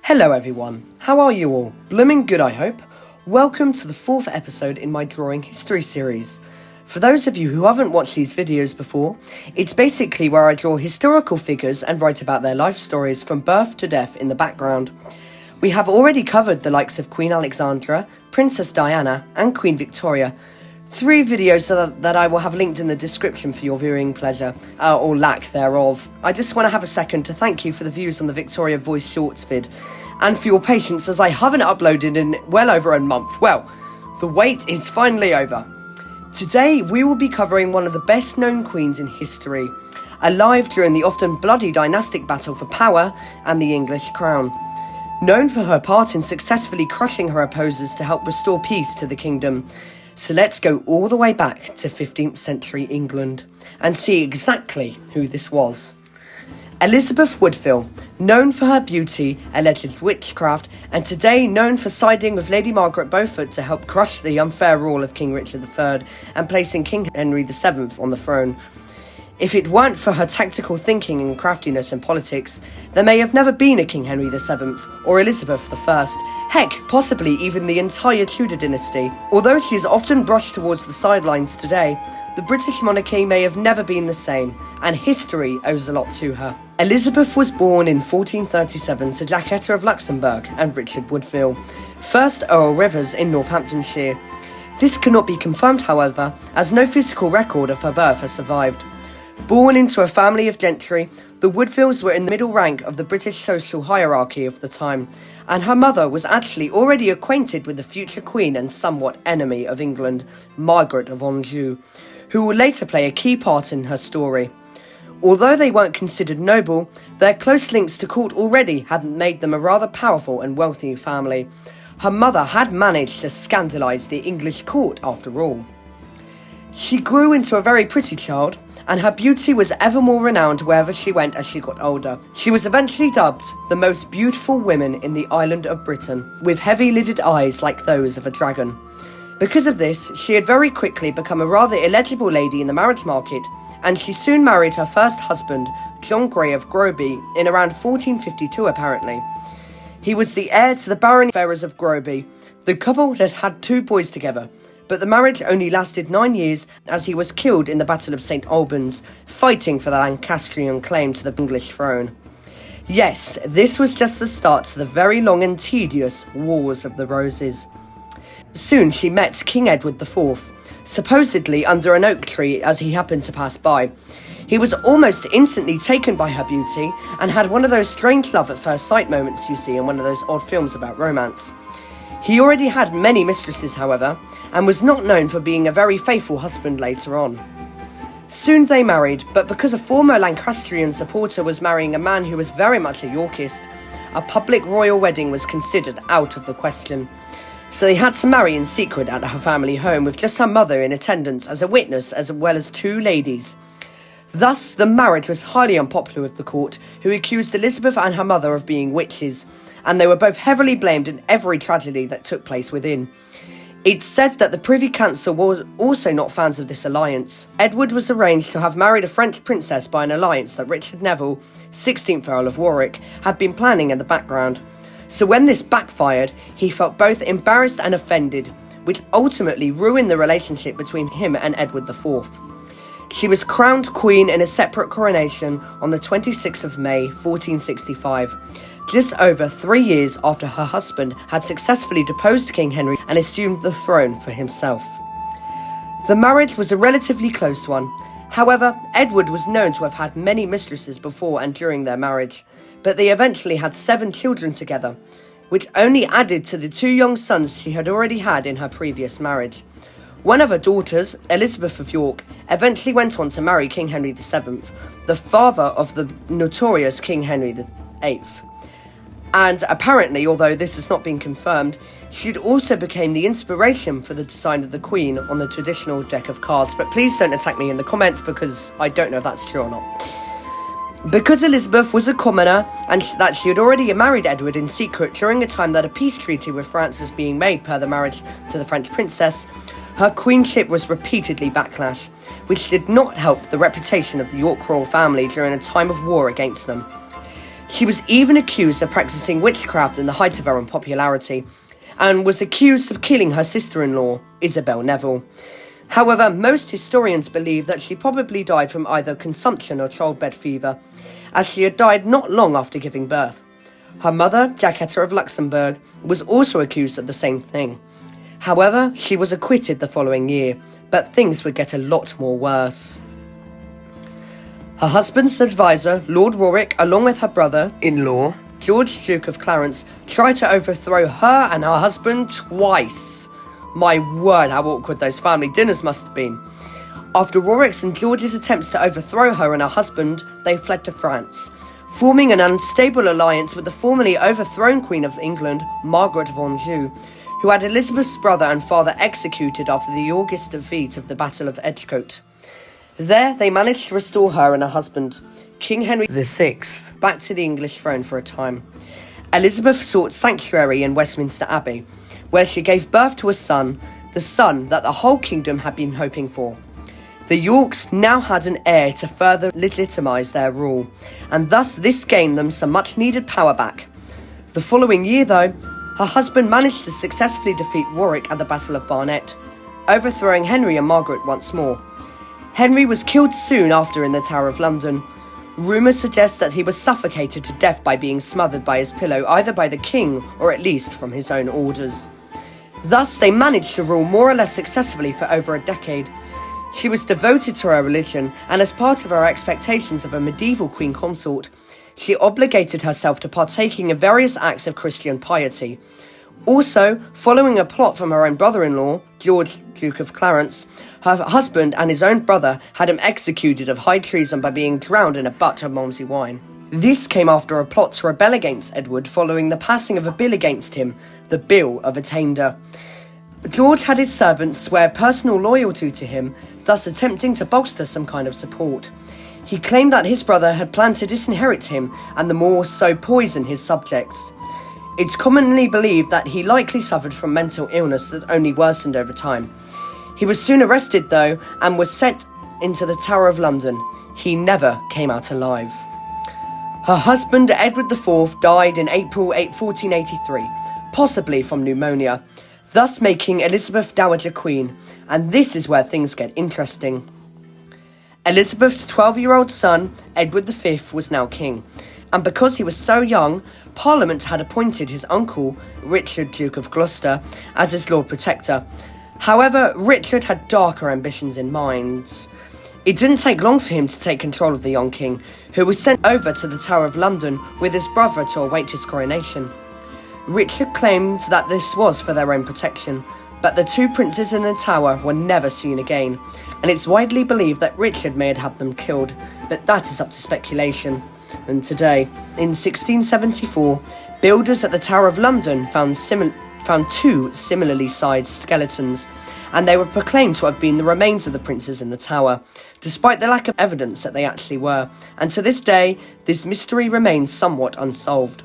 Hello everyone, how are you all? Blooming good, I hope. Welcome to the 4th episode in my drawing history series. For those of you who haven't watched these videos before, it's basically where I draw historical figures and write about their life stories from birth to death in the background. We have already covered the likes of Queen Alexandra, Princess Diana and Queen Victoria. 3 videos that I will have linked in the description for your viewing pleasure, or lack thereof. I just want to have a second to thank you for the views on the Victoria Voice Shorts vid, and for your patience as I haven't uploaded in well over a month. Well, the wait is finally over. Today we will be covering one of the best known queens in history, alive during the often bloody dynastic battle for power and the English crown. Known for her part in successfully crushing her opposers to help restore peace to the kingdom. So let's go all the way back to 15th century England and see exactly who this was. Elizabeth Woodville, known for her beauty, alleged witchcraft, and today known for siding with Lady Margaret Beaufort to help crush the unfair rule of King Richard III and placing King Henry VII on the throne. If it weren't for her tactical thinking and craftiness in politics, there may have never been a King Henry VII or Elizabeth I. Heck, possibly even the entire Tudor dynasty. Although she is often brushed towards the sidelines today, the British monarchy may have never been the same, and history owes a lot to her. Elizabeth was born in 1437 to Jacquetta of Luxembourg and Richard Woodville, 1st Earl Rivers in Northamptonshire. This cannot be confirmed, however, as no physical record of her birth has survived. Born into a family of gentry, the Woodvilles were in the middle rank of the British social hierarchy of the time, and her mother was actually already acquainted with the future queen and somewhat enemy of England, Margaret of Anjou, who will later play a key part in her story. Although they weren't considered noble, their close links to court already had made them a rather powerful and wealthy family. Her mother had managed to scandalise the English court after all. She grew into a very pretty child, and her beauty was ever more renowned wherever she went as she got older. She was eventually dubbed the most beautiful woman in the island of Britain, with heavy-lidded eyes like those of a dragon. Because of this, she had very quickly become a rather illegible lady in the marriage market, and she soon married her first husband, John Grey of Groby, in around 1452 apparently. He was the heir to the Baron Ferrers of Groby. The couple had had 2 boys together, but the marriage only lasted 9 years as he was killed in the Battle of St. Albans, fighting for the Lancastrian claim to the English throne. Yes, this was just the start to the very long and tedious Wars of the Roses. Soon she met King Edward IV, supposedly under an oak tree as he happened to pass by. He was almost instantly taken by her beauty and had one of those strange love at first sight moments you see in one of those odd films about romance. He already had many mistresses, however, and was not known for being a very faithful husband later on. Soon they married, but because a former Lancastrian supporter was marrying a man who was very much a Yorkist, a public royal wedding was considered out of the question. So they had to marry in secret at her family home with just her mother in attendance as a witness as well as 2 ladies. Thus, the marriage was highly unpopular with the court, who accused Elizabeth and her mother of being witches, and they were both heavily blamed in every tragedy that took place within. It's said that the Privy Council were also not fans of this alliance. Edward was arranged to have married a French princess by an alliance that Richard Neville, 16th Earl of Warwick, had been planning in the background. So when this backfired, he felt both embarrassed and offended, which ultimately ruined the relationship between him and Edward IV. She was crowned queen in a separate coronation on the 26th of May, 1465. Just over 3 years after her husband had successfully deposed King Henry and assumed the throne for himself. The marriage was a relatively close one. However, Edward was known to have had many mistresses before and during their marriage, but they eventually had 7 children together, which only added to the 2 young sons she had already had in her previous marriage. One of her daughters, Elizabeth of York, eventually went on to marry King Henry VII, the father of the notorious King Henry VIII. And apparently, although this has not been confirmed, she also became the inspiration for the design of the Queen on the traditional deck of cards. But please don't attack me in the comments because I don't know if that's true or not. Because Elizabeth was a commoner and that she had already married Edward in secret during a time that a peace treaty with France was being made per the marriage to the French princess, Her queenship was repeatedly backlash, which did not help the reputation of the York royal family during a time of war against them. She was even accused of practicing witchcraft in the height of her unpopularity, and was accused of killing her sister-in-law, Isabel Neville. However, most historians believe that she probably died from either consumption or childbed fever, as she had died not long after giving birth. Her mother, Jacquetta of Luxembourg, was also accused of the same thing. However, she was acquitted the following year, but things would get a lot more worse. Her husband's advisor, Lord Warwick, along with her brother-in-law, George, Duke of Clarence, tried to overthrow her and her husband twice. My word, how awkward those family dinners must have been. After Warwick's and George's attempts to overthrow her and her husband, they fled to France, forming an unstable alliance with the formerly overthrown Queen of England, Margaret of Anjou, who had Elizabeth's brother and father executed after the August defeat of the Battle of Edgecote. There, they managed to restore her and her husband, King Henry VI, back to the English throne for a time. Elizabeth sought sanctuary in Westminster Abbey, where she gave birth to a son, the son that the whole kingdom had been hoping for. The Yorks now had an heir to further legitimise their rule, and thus this gained them some much-needed power back. The following year, though, her husband managed to successfully defeat Warwick at the Battle of Barnet, overthrowing Henry and Margaret once more. Henry was killed soon after in the Tower of London. Rumours suggest that he was suffocated to death by being smothered by his pillow, either by the king or at least from his own orders. Thus, they managed to rule more or less successfully for over a decade. She was devoted to her religion, and as part of her expectations of a medieval queen consort, she obligated herself to partaking in various acts of Christian piety. Also, following a plot from her own brother-in-law, George, Duke of Clarence, her husband and his own brother had him executed of high treason by being drowned in a butt of Malmsey wine. This came after a plot to rebel against Edward following the passing of a bill against him, the Bill of Attainder. George had his servants swear personal loyalty to him, thus attempting to bolster some kind of support. He claimed that his brother had planned to disinherit him and the more so poison his subjects. It's commonly believed that he likely suffered from mental illness that only worsened over time. He was soon arrested, though, and was sent into the Tower of London. He never came out alive. Her husband, Edward IV, died in April 1483, possibly from pneumonia, thus making Elizabeth Dowager Queen, and this is where things get interesting. Elizabeth's 12-year-old son, Edward V, was now king, and because he was so young, Parliament had appointed his uncle, Richard, Duke of Gloucester, as his Lord Protector. However, Richard had darker ambitions in mind. It didn't take long for him to take control of the young king, who was sent over to the Tower of London with his brother to await his coronation. Richard claimed that this was for their own protection, but the two princes in the tower were never seen again, and it's widely believed that Richard may have had them killed, but that is up to speculation. And today, in 1674, builders at the Tower of London found two similarly sized skeletons, and they were proclaimed to have been the remains of the princes in the tower, despite the lack of evidence that they actually were, and to this day, this mystery remains somewhat unsolved.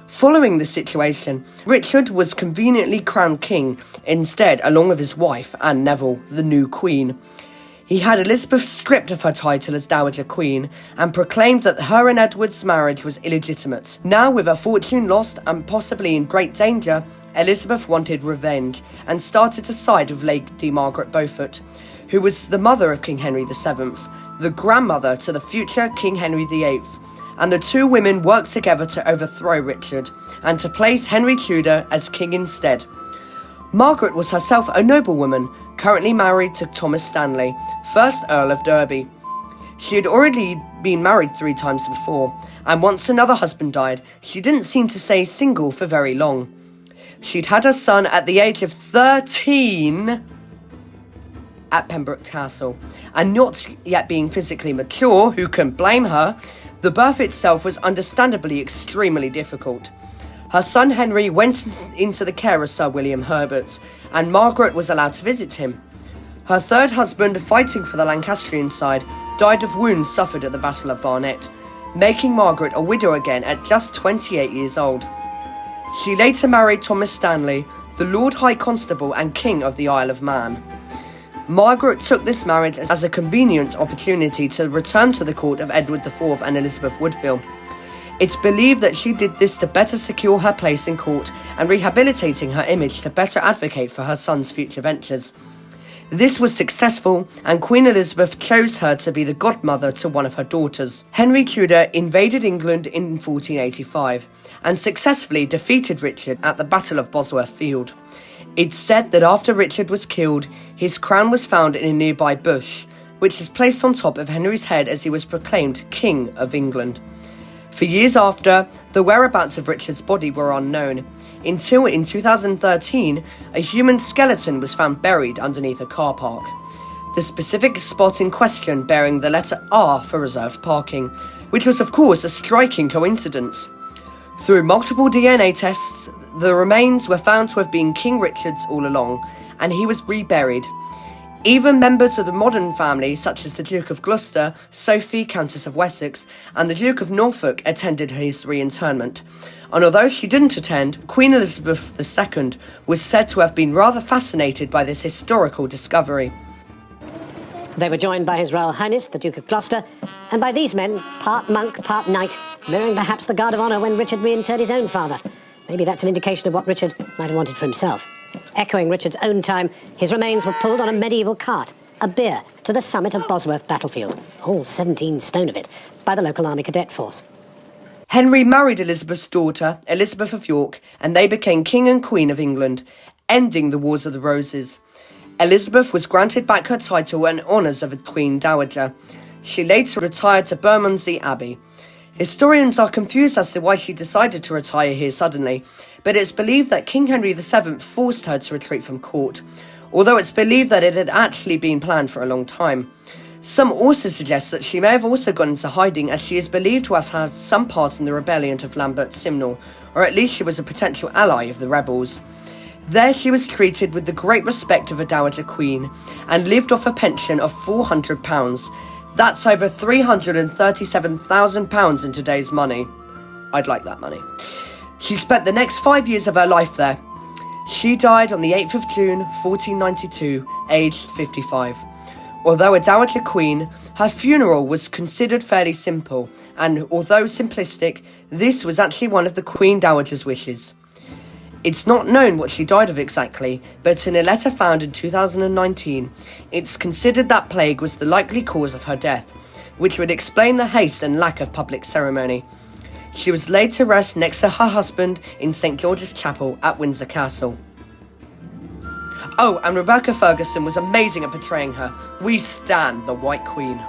Following this situation, Richard was conveniently crowned king instead, along with his wife, Anne Neville, the new queen. He had Elizabeth stripped of her title as Dowager Queen and proclaimed that her and Edward's marriage was illegitimate. Now, with her fortune lost and possibly in great danger, Elizabeth wanted revenge and started to side with Lady Margaret Beaufort, who was the mother of King Henry VII, the grandmother to the future King Henry VIII, and the two women worked together to overthrow Richard and to place Henry Tudor as king instead. Margaret was herself a noblewoman, currently married to Thomas Stanley, 1st Earl of Derby. She had already been married 3 times before, and once another husband died, she didn't seem to stay single for very long. She'd had her son at the age of 13 at Pembroke Castle, and not yet being physically mature, who can blame her, the birth itself was understandably extremely difficult. Her son Henry went into the care of Sir William Herbert, and Margaret was allowed to visit him. Her third husband, fighting for the Lancastrian side, died of wounds suffered at the Battle of Barnet, making Margaret a widow again at just 28 years old. She later married Thomas Stanley, the Lord High Constable and King of the Isle of Man. Margaret took this marriage as a convenient opportunity to return to the court of Edward IV and Elizabeth Woodville. It's believed that she did this to better secure her place in court and rehabilitating her image to better advocate for her son's future ventures. This was successful, and Queen Elizabeth chose her to be the godmother to one of her daughters. Henry Tudor invaded England in 1485 and successfully defeated Richard at the Battle of Bosworth Field. It's said that after Richard was killed, his crown was found in a nearby bush, which was placed on top of Henry's head as he was proclaimed King of England. For years after, the whereabouts of Richard's body were unknown, until in 2013, a human skeleton was found buried underneath a car park. The specific spot in question bearing the letter R for reserved parking, which was of course a striking coincidence. Through multiple DNA tests, the remains were found to have been King Richard's all along, and he was reburied. Even members of the modern family, such as the Duke of Gloucester, Sophie, Countess of Wessex, and the Duke of Norfolk, attended his reinterment. And although she didn't attend, Queen Elizabeth II was said to have been rather fascinated by this historical discovery. They were joined by His Royal Highness, the Duke of Gloucester, and by these men, part monk, part knight, mirroring perhaps the guard of honour when Richard reinterred his own father. Maybe that's an indication of what Richard might have wanted for himself. Echoing Richard's own time, his remains were pulled on a medieval cart, a bier, to the summit of Bosworth battlefield, all 17 stone of it, by the local army cadet force. Henry married Elizabeth's daughter, Elizabeth of York, and they became King and Queen of England, ending the Wars of the Roses. Elizabeth was granted back her title and honours of a Queen Dowager. She later retired to Bermondsey Abbey. Historians are confused as to why she decided to retire here suddenly, but it's believed that King Henry VII forced her to retreat from court, although it's believed that it had actually been planned for a long time. Some also suggest that she may have also gone into hiding, as she is believed to have had some part in the rebellion of Lambert Simnel, or at least she was a potential ally of the rebels. There she was treated with the great respect of a Dowager Queen, and lived off a pension of £400. That's over £337,000 in today's money. I'd like that money. She spent the next 5 years of her life there. She died on the 8th of June, 1492, aged 55. Although a Dowager Queen, her funeral was considered fairly simple, and although simplistic, this was actually one of the Queen Dowager's wishes. It's not known what she died of exactly, but in a letter found in 2019, it's considered that plague was the likely cause of her death, which would explain the haste and lack of public ceremony. She was laid to rest next to her husband in St. George's Chapel at Windsor Castle. Oh, and Rebecca Ferguson was amazing at portraying her. We stan the White Queen.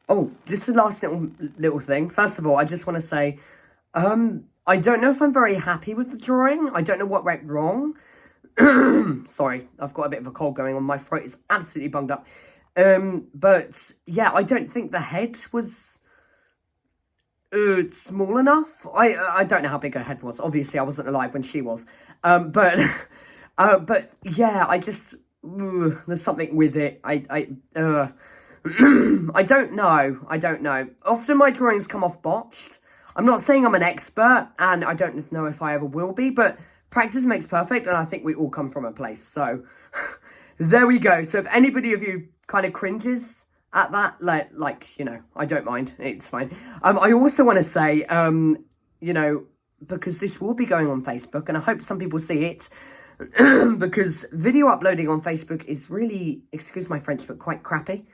Oh, this is the last little thing. First of all, I just want to say, I don't know if I'm very happy with the drawing. I don't know what went wrong. Sorry, I've got a bit of a cold going on. My throat is absolutely bunged up. But yeah, I don't think the head was small enough. I don't know how big her head was. Obviously, I wasn't alive when she was. But yeah, I just there's something with it. I don't know. Often my drawings come off botched. I'm not saying I'm an expert, and I don't know if I ever will be, but practice makes perfect, and I think we all come from a place. So, there we go. So if anybody of you kind of cringes at that, like, you know, I don't mind. It's fine. I also want to say, you know, because this will be going on Facebook, and I hope some people see it, because video uploading on Facebook is really, excuse my French, but quite crappy.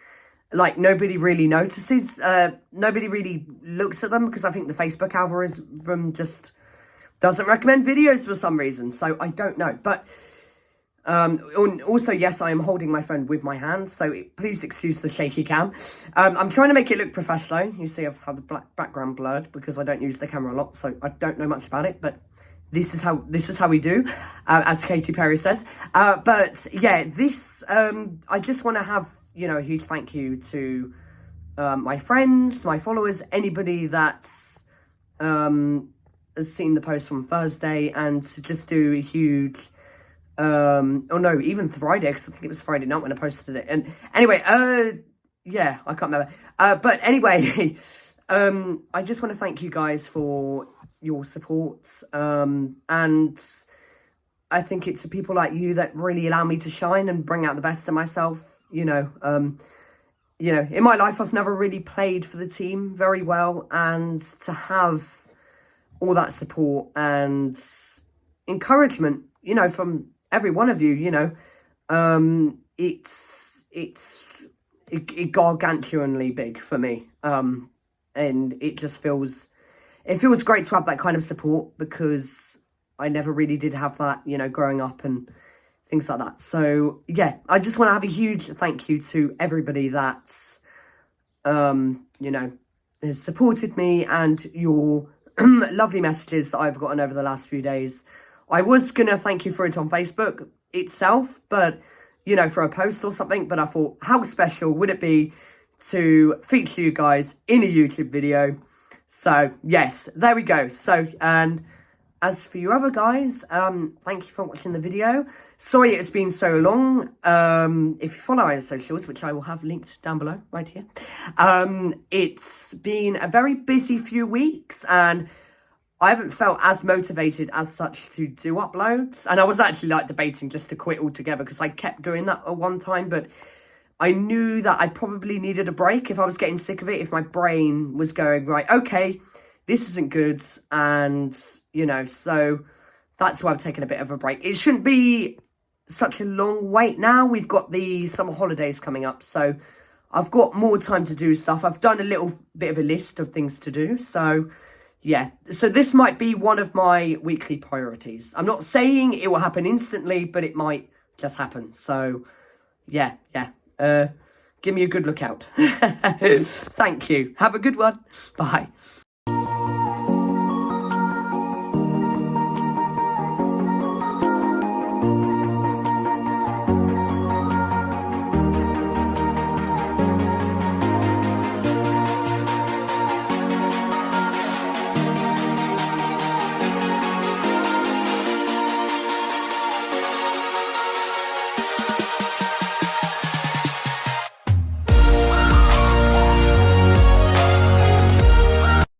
Like, nobody really notices, nobody really looks at them, because I think the Facebook algorithm just doesn't recommend videos for some reason, so I don't know. But, also, yes, I am holding my phone with my hand, so please excuse the shaky cam. I'm trying to make it look professional. You see I've had the background blurred, because I don't use the camera a lot, so I don't know much about it, but this is how we do, as Katy Perry says. But yeah, this I just want to have, you know, a huge thank you to my friends, my followers, anybody that's has seen the post from Thursday, and to just do a huge oh no, even Friday, because I think it was Friday night when I posted it. And anyway, yeah, I can't remember. But anyway, I just want to thank you guys for your support. And I think it's the people like you that really allow me to shine and bring out the best of myself. You know, in my life, I've never really played for the team very well, and to have all that support and encouragement, you know, from every one of you, you know, it's gargantuanly big for me. And it just feels great to have that kind of support, because I never really did have that, you know, growing up and things like that. So yeah, I just want to have a huge thank you to everybody that's, you know, has supported me, and your lovely messages that I've gotten over the last few days. I was going to thank you for it on Facebook itself, but, you know, for a post or something, but I thought, how special would it be to feature you guys in a YouTube video? So, yes, there we go. So, and as for you other guys, thank you for watching the video. Sorry it's been so long. If you follow our socials, which I will have linked down below, right here. It's been a very busy few weeks, and I haven't felt as motivated as such to do uploads. And I was actually like debating just to quit altogether, because I kept doing that at one time, but I knew that I probably needed a break if I was getting sick of it, if my brain was going, right, okay, this isn't good. And, you know, so that's why I've taken a bit of a break. It shouldn't be such a long wait now. We've got the summer holidays coming up, so I've got more time to do stuff. I've done a little bit of a list of things to do, so yeah. So this might be one of my weekly priorities. I'm not saying it will happen instantly, but it might just happen. So yeah. Give me a good look out. Thank you. Have a good one. Bye.